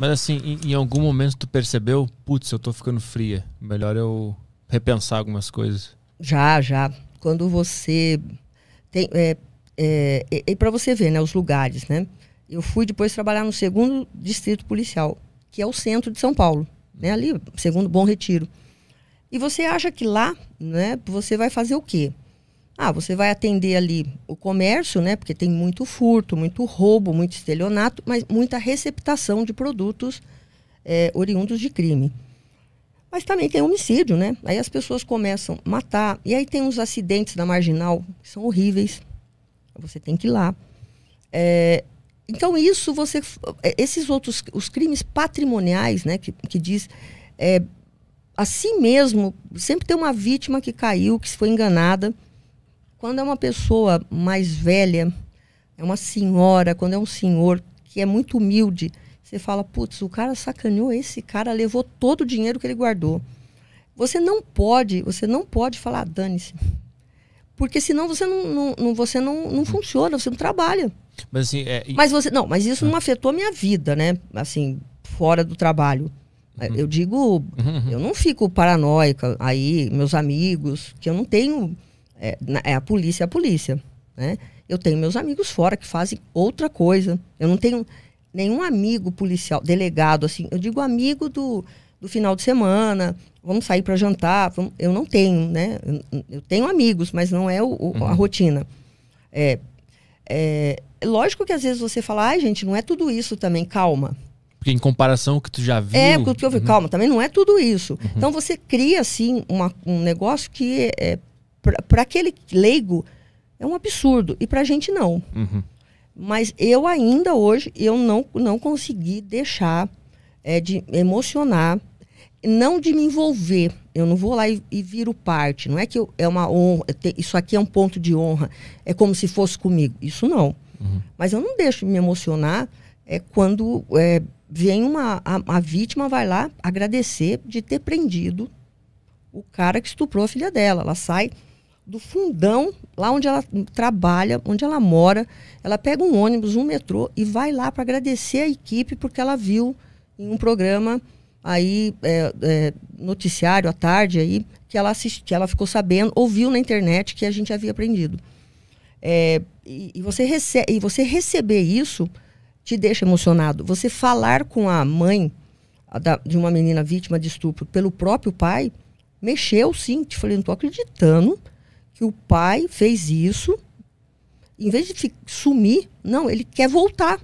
Mas assim, em algum momento tu percebeu, putz, eu tô ficando fria, melhor eu repensar algumas coisas? Já. Quando você tem... e para você ver, né, os lugares, né? Eu fui depois trabalhar no 2º Distrito Policial, que é o centro de São Paulo, né? Ali, segundo Bom Retiro. E você acha que lá, né, você vai fazer o quê? Você vai atender ali o comércio, né? Porque tem muito furto, muito roubo, muito estelionato, mas muita receptação de produtos oriundos de crime. Mas também tem homicídio, né? Aí as pessoas começam a matar. E aí tem uns acidentes na Marginal que são horríveis. Você tem que ir lá. Então isso esses outros, os crimes patrimoniais, né? Que diz... assim mesmo, sempre tem uma vítima que caiu, que foi enganada. Quando é uma pessoa mais velha, é uma senhora, quando é um senhor que é muito humilde, você fala, putz, o cara sacaneou, esse cara levou todo o dinheiro que ele guardou. Você não pode falar, dane-se. Porque senão você não funciona, você não trabalha. Mas assim, mas isso não afetou a minha vida, né? Assim, fora do trabalho. Eu digo, eu não fico paranoica aí, meus amigos, que eu não tenho... a polícia é a polícia, né? Eu tenho meus amigos fora que fazem outra coisa. Eu não tenho nenhum amigo policial, delegado, assim. Eu digo amigo do final de semana, vamos sair para jantar. Eu não tenho, né? Eu tenho amigos, mas não é a rotina. Lógico que às vezes você fala, ai gente, não é tudo isso também, calma. Porque em comparação com o que tu já viu... porque eu vi, calma, também não é tudo isso. Então você cria, assim, um negócio que para aquele leigo é um absurdo. E pra gente não. Mas eu ainda hoje, eu não consegui deixar de emocionar, não de me envolver. Eu não vou lá e viro parte. Não é que é uma honra, isso aqui é um ponto de honra. É como se fosse comigo. Isso não. Mas eu não deixo de me emocionar quando vem a vítima, vai lá agradecer de ter prendido o cara que estuprou a filha dela. Ela sai do fundão, lá onde ela trabalha, onde ela mora, ela pega um ônibus, um metrô e vai lá para agradecer a equipe porque ela viu em um programa aí, noticiário à tarde aí, que ela ficou sabendo, ouviu na internet que a gente havia prendido. E você receber isso te deixa emocionado. Você falar com a mãe de uma menina vítima de estupro pelo próprio pai, mexeu sim. Te falei, não estou acreditando que o pai fez isso. Em vez de sumir, não, ele quer voltar.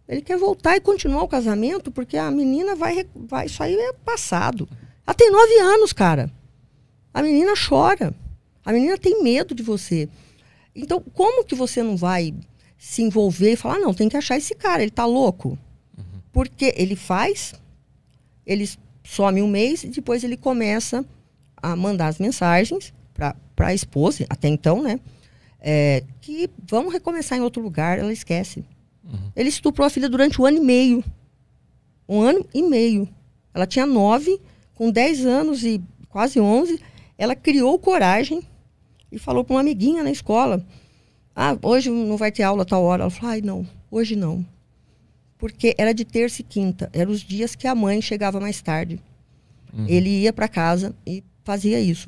Ele quer voltar e continuar o casamento, porque a menina vai isso aí é passado. Ela tem 9 anos, cara. A menina chora. A menina tem medo de você. Então, como que você não vai se envolver e falar, não, tem que achar esse cara, ele tá louco? Porque ele some um mês e depois ele começa a mandar as mensagens para a esposa, até então, né? Que vamos recomeçar em outro lugar, ela esquece. Ele estuprou a filha durante 1 ano e meio. 1 ano e meio. Ela tinha 9, com 10 anos e quase 11, ela criou coragem e falou para uma amiguinha na escola, hoje não vai ter aula a tal hora. Ela falou, não, hoje não. Porque era de terça e quinta, eram os dias que a mãe chegava mais tarde. Ele ia para casa e fazia isso.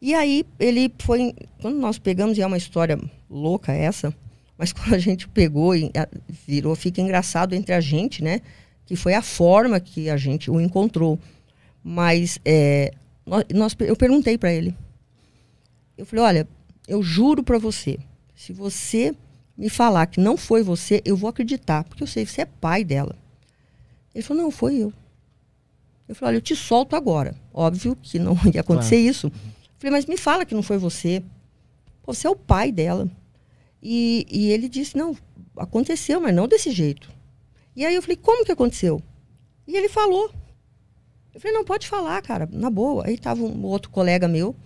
E aí, ele foi... Quando nós pegamos, e é uma história louca essa, mas quando a gente pegou e virou, fica engraçado entre a gente, né? Que foi a forma que a gente o encontrou. Mas eu perguntei para ele. Eu falei, olha, eu juro para você, se você me falar que não foi você, eu vou acreditar, porque eu sei que você é pai dela. Ele falou, não, foi eu. Eu falei, olha, eu te solto agora. Óbvio que não ia acontecer isso. Eu falei, mas me fala que não foi você. Pô, você é o pai dela. E ele disse, não, aconteceu, mas não desse jeito. E aí eu falei, como que aconteceu? E ele falou. Eu falei, não, pode falar, cara, na boa. Aí tava um outro colega meu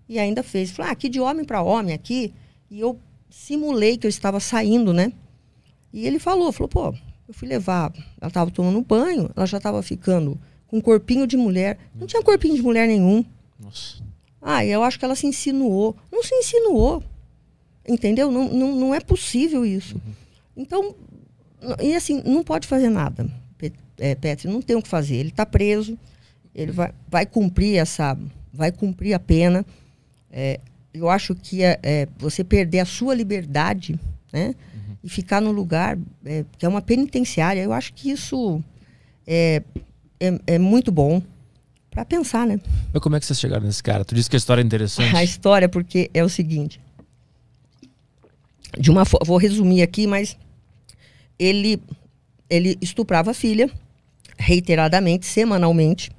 e ainda fez. Falei, aqui de homem para homem aqui. E eu simulei que eu estava saindo, né? E ele falou, pô, eu fui levar, ela estava tomando banho, ela já estava ficando com um corpinho de mulher. Não tinha corpinho de mulher nenhum. Nossa. Eu acho que ela se insinuou. Não se insinuou. Entendeu? Não é possível isso. Então, e assim, não pode fazer nada. Petri, não tem o que fazer. Ele está preso, ele vai cumprir a pena. Eu acho que você perder a sua liberdade, né? E ficar num lugar que é uma penitenciária, eu acho que isso é muito bom para pensar, né? Mas como é que vocês chegaram nesse cara? Tu disse que a história é interessante. A história, porque é o seguinte. Vou resumir aqui, mas ele estuprava a filha reiteradamente, semanalmente.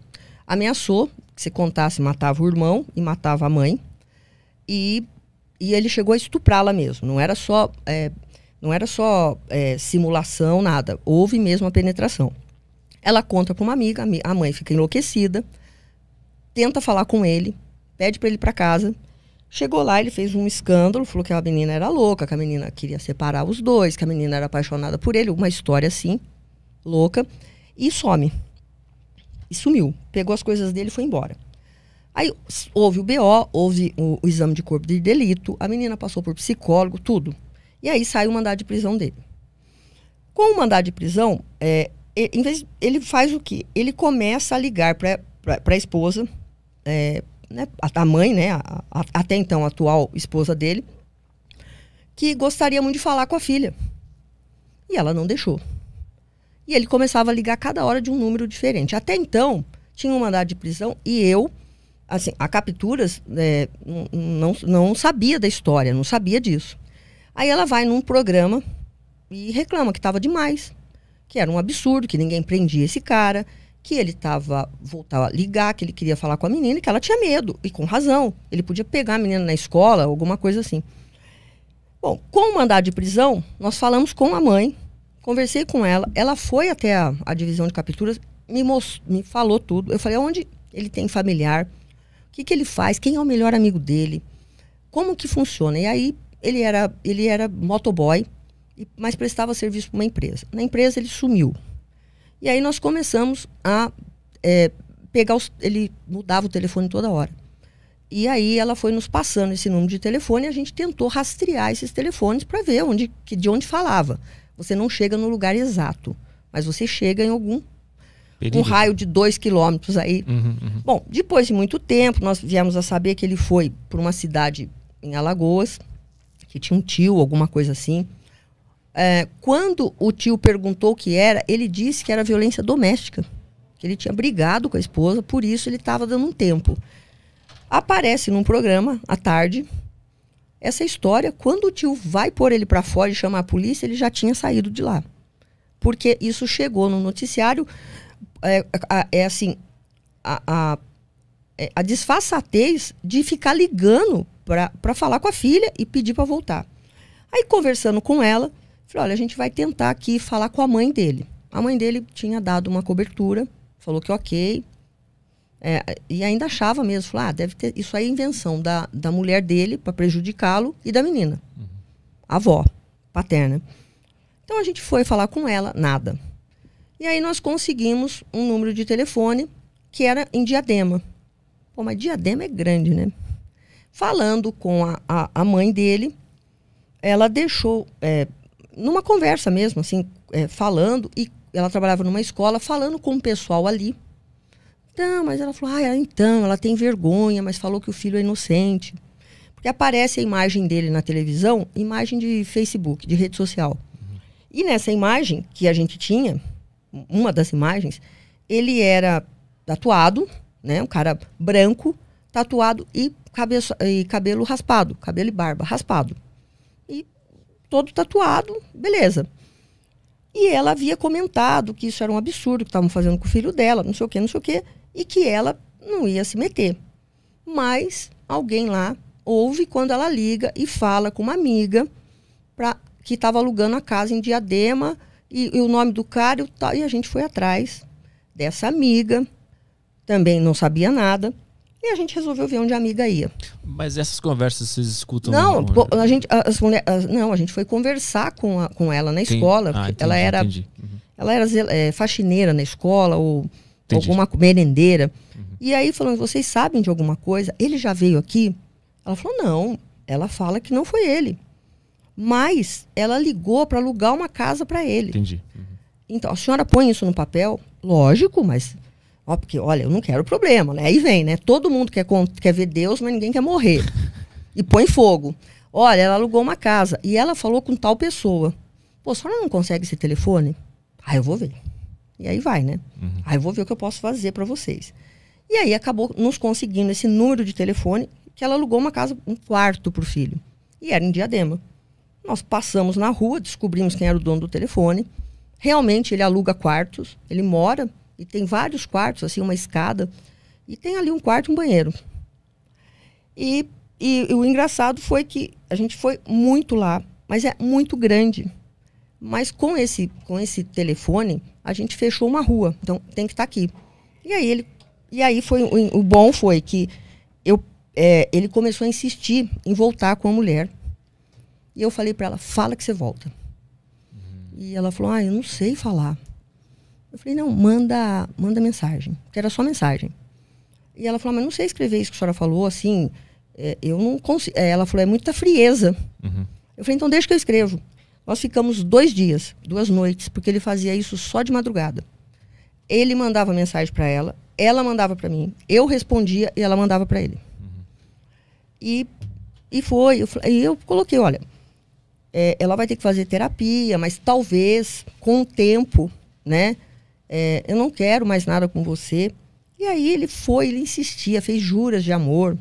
Ameaçou que se contasse, matava o irmão e matava a mãe. E ele chegou a estuprá-la mesmo. Não era só simulação, nada. Houve mesmo a penetração. Ela conta para uma amiga, a mãe fica enlouquecida, tenta falar com ele, pede para ele ir para casa. Chegou lá, ele fez um escândalo, falou que a menina era louca, que a menina queria separar os dois, que a menina era apaixonada por ele, uma história assim, louca, e some. E sumiu. Pegou as coisas dele e foi embora. Aí houve o BO, houve o exame de corpo de delito, a menina passou por psicólogo, tudo. E aí sai o mandado de prisão dele. Com o mandado de prisão, em vez, ele faz o quê? Ele começa a ligar para a esposa, né, a mãe, né, até então a atual esposa dele, que gostaria muito de falar com a filha. E ela não deixou. E ele começava a ligar cada hora de um número diferente. Até então, tinha um mandado de prisão e eu, assim, a Capturas não sabia da história, não sabia disso. Aí ela vai num programa e reclama que estava demais, que era um absurdo, que ninguém prendia esse cara, que ele voltava a ligar, que ele queria falar com a menina, que ela tinha medo, e com razão. Ele podia pegar a menina na escola, alguma coisa assim. Bom, com o mandado de prisão, nós falamos com a mãe, conversei com ela, ela foi até a divisão de capturas, me falou tudo. Eu falei, onde ele tem familiar, o que ele faz, quem é o melhor amigo dele, como que funciona. E aí, ele era motoboy, mas prestava serviço para uma empresa. Na empresa, ele sumiu. E aí nós começamos a pegar ele mudava o telefone toda hora. E aí ela foi nos passando esse número de telefone e a gente tentou rastrear esses telefones para ver de onde falava. Você não chega no lugar exato, mas você chega em um raio de 2 quilômetros aí. Bom, depois de muito tempo, nós viemos a saber que ele foi para uma cidade em Alagoas, que tinha um tio, alguma coisa assim. Quando o tio perguntou o que era, ele disse que era violência doméstica, que ele tinha brigado com a esposa, por isso ele estava dando um tempo. Aparece num programa, à tarde, essa história. Quando o tio vai pôr ele para fora e chamar a polícia, ele já tinha saído de lá. Porque isso chegou no noticiário, assim, a disfarçatez de ficar ligando para falar com a filha e pedir para voltar. Aí, conversando com ela, falei, olha, a gente vai tentar aqui falar com a mãe dele. A mãe dele tinha dado uma cobertura, falou que ok. E ainda achava mesmo, falou, deve ter, isso aí é invenção da mulher dele para prejudicá-lo e da menina. A avó, paterna. Então a gente foi falar com ela, nada. E aí nós conseguimos um número de telefone que era em Diadema. Pô, mas Diadema é grande, né? Falando com a mãe dele, ela deixou, numa conversa mesmo, assim, falando, e ela trabalhava numa escola, falando com o pessoal ali. Então, mas ela falou, ela tem vergonha, mas falou que o filho é inocente. Porque aparece a imagem dele na televisão, imagem de Facebook, de rede social. E nessa imagem que a gente tinha, uma das imagens, ele era tatuado, né, um cara branco, tatuado e cabelo raspado, cabelo e barba raspado. E todo tatuado, beleza. E ela havia comentado que isso era um absurdo, que estavam fazendo com o filho dela, não sei o quê, e que ela não ia se meter. Mas alguém lá ouve quando ela liga e fala com uma amiga que estava alugando a casa em Diadema, e o nome do cara, e a gente foi atrás dessa amiga, também não sabia nada, e a gente resolveu ver onde a amiga ia. Mas essas conversas vocês escutam? Não, a gente foi conversar com ela na escola. Entendi, ela era, ela era faxineira na escola, ou alguma merendeira. E aí falando, vocês sabem de alguma coisa? Ele já veio aqui? Ela falou, não. Ela fala que não foi ele. Mas ela ligou para alugar uma casa para ele. Entendi. Então, a senhora põe isso no papel? Lógico, mas... Ó, porque, olha, eu não quero problema, né? Aí vem, né? Todo mundo quer ver Deus, mas ninguém quer morrer. E põe fogo. Olha, ela alugou uma casa e ela falou com tal pessoa. Pô, a senhora não consegue esse telefone? Ah, eu vou ver. E aí vai, né? Aí eu vou ver o que eu posso fazer para vocês. E aí acabou nos conseguindo esse número de telefone que ela alugou uma casa, um quarto pro filho. E era em Diadema. Nós passamos na rua, descobrimos quem era o dono do telefone. Realmente ele aluga quartos, ele mora e tem vários quartos, assim, uma escada. E tem ali um quarto e um banheiro. E o engraçado foi que a gente foi muito lá, mas é muito grande. Mas com esse telefone, a gente fechou uma rua. Então, tem que estar aqui. E aí foi, o bom foi que ele começou a insistir em voltar com a mulher. E eu falei para ela, fala que você volta. E ela falou, eu não sei falar. Eu falei, não, manda mensagem. Que era só mensagem. E ela falou, mas não sei escrever isso que a senhora falou, assim... eu não consigo. Ela falou, é muita frieza. Eu falei, então deixa que eu escrevo. Nós ficamos 2 dias, 2 noites, porque ele fazia isso só de madrugada. Ele mandava mensagem para ela mandava para mim, eu respondia e ela mandava para ele. E eu coloquei, olha, ela vai ter que fazer terapia, mas talvez com o tempo, né? Eu não quero mais nada com você. E aí ele insistia, fez juras de amor.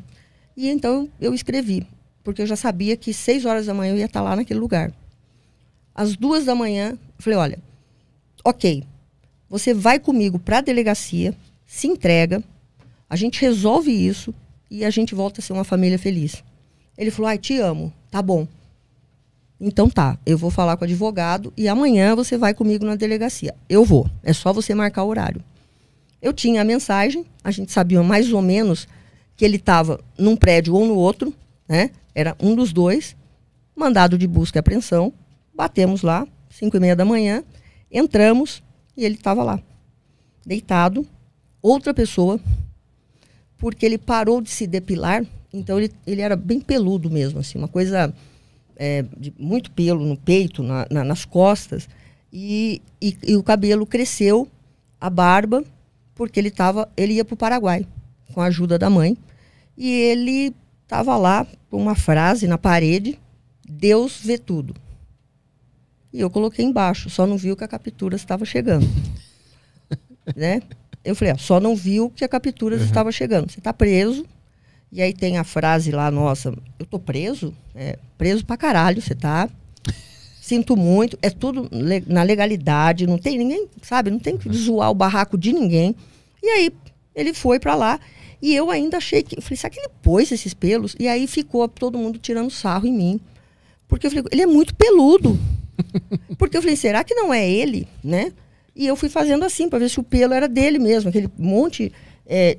E então eu escrevi, porque eu já sabia que 6 horas da manhã eu ia estar lá naquele lugar. Às 2 da manhã, eu falei, olha, ok, você vai comigo para a delegacia, se entrega, a gente resolve isso e a gente volta a ser uma família feliz. Ele falou, te amo, tá bom. Então tá, eu vou falar com o advogado e amanhã você vai comigo na delegacia. Eu vou, é só você marcar o horário. Eu tinha a mensagem, a gente sabia mais ou menos que ele estava num prédio ou no outro, né? Era um dos dois, mandado de busca e apreensão, batemos lá, 5h30 da manhã, entramos e ele estava lá, deitado, outra pessoa, porque ele parou de se depilar, então ele era bem peludo mesmo, assim, uma coisa de muito pelo no peito, nas costas, e o cabelo cresceu, a barba, porque ele ia para o Paraguai, com a ajuda da mãe, e ele estava lá com uma frase na parede, Deus vê tudo. E eu coloquei embaixo, só não viu que a captura estava chegando. Né? Eu falei, só não viu que a captura estava chegando. Você está preso. E aí tem a frase lá, nossa, eu tô preso? Preso pra caralho, você tá. Sinto muito, é tudo na legalidade, não tem ninguém, sabe? Não tem que zoar o barraco de ninguém. E aí ele foi pra lá. E eu ainda achei que... Eu falei, será que ele pôs esses pelos? E aí ficou todo mundo tirando sarro em mim. Porque eu falei, ele é muito peludo. Porque eu falei, será que não é ele, né? E eu fui fazendo assim, para ver se o pelo era dele mesmo. Aquele monte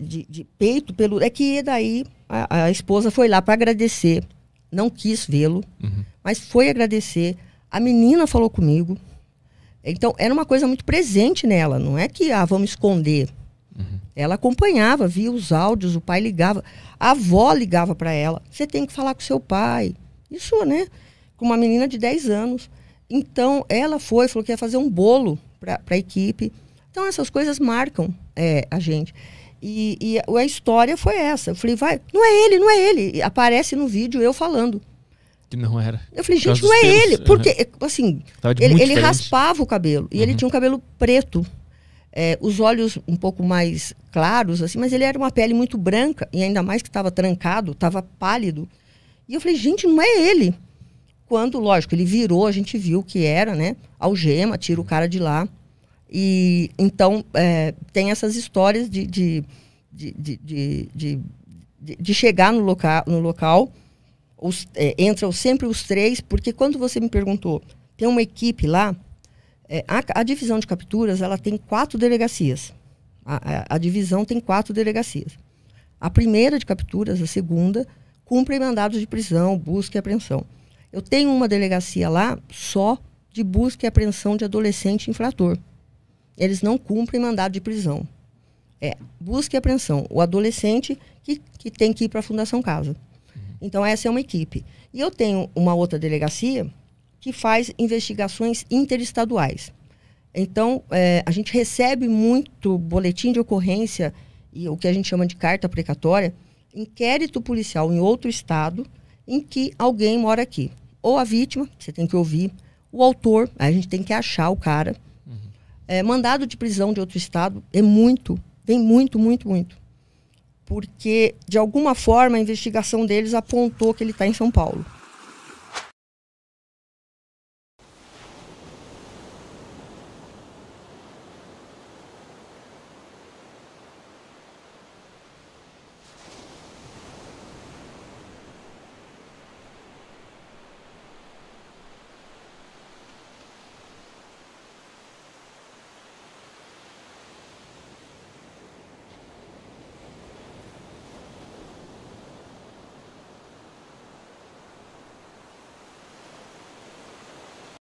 de peito peludo. É que daí a esposa foi lá para agradecer. Não quis vê-lo, mas foi agradecer. A menina falou comigo. Então, era uma coisa muito presente nela. Não é que, vamos esconder. Ela acompanhava, via os áudios, o pai ligava. A avó ligava para ela. Você tem que falar com seu pai. Isso, né? Com uma menina de 10 anos. Então, ela falou que ia fazer um bolo para a equipe. Então, essas coisas marcam a gente. E a história foi essa. Eu falei, não é ele. E aparece no vídeo eu falando. Que não era. Eu falei, gente, não é ele. Porque, assim, ele raspava o cabelo. E ele tinha um cabelo preto. Os olhos um pouco mais claros, assim. Mas ele era uma pele muito branca. E ainda mais que estava trancado, estava pálido. E eu falei, gente, não é ele. Quando, lógico, ele virou, a gente viu que era, né? Algema, tira o cara de lá. E então tem essas histórias de chegar no local entram sempre os 3, porque quando você me perguntou, tem uma equipe lá, a divisão de capturas, ela tem 4 delegacias. A divisão tem 4 delegacias. A primeira de capturas, a segunda, cumpre mandados de prisão, busca e apreensão. Eu tenho uma delegacia lá só de busca e apreensão de adolescente infrator. Eles não cumprem mandado de prisão. Busca e apreensão. O adolescente que tem que ir para a Fundação Casa. Então, essa é uma equipe. E eu tenho uma outra delegacia que faz investigações interestaduais. Então, a gente recebe muito boletim de ocorrência, e o que a gente chama de carta precatória, inquérito policial em outro estado, em que alguém mora aqui. Ou a vítima, você tem que ouvir, o autor, a gente tem que achar o cara. Mandado de prisão de outro estado vem muito. Porque, de alguma forma, a investigação deles apontou que ele está em São Paulo.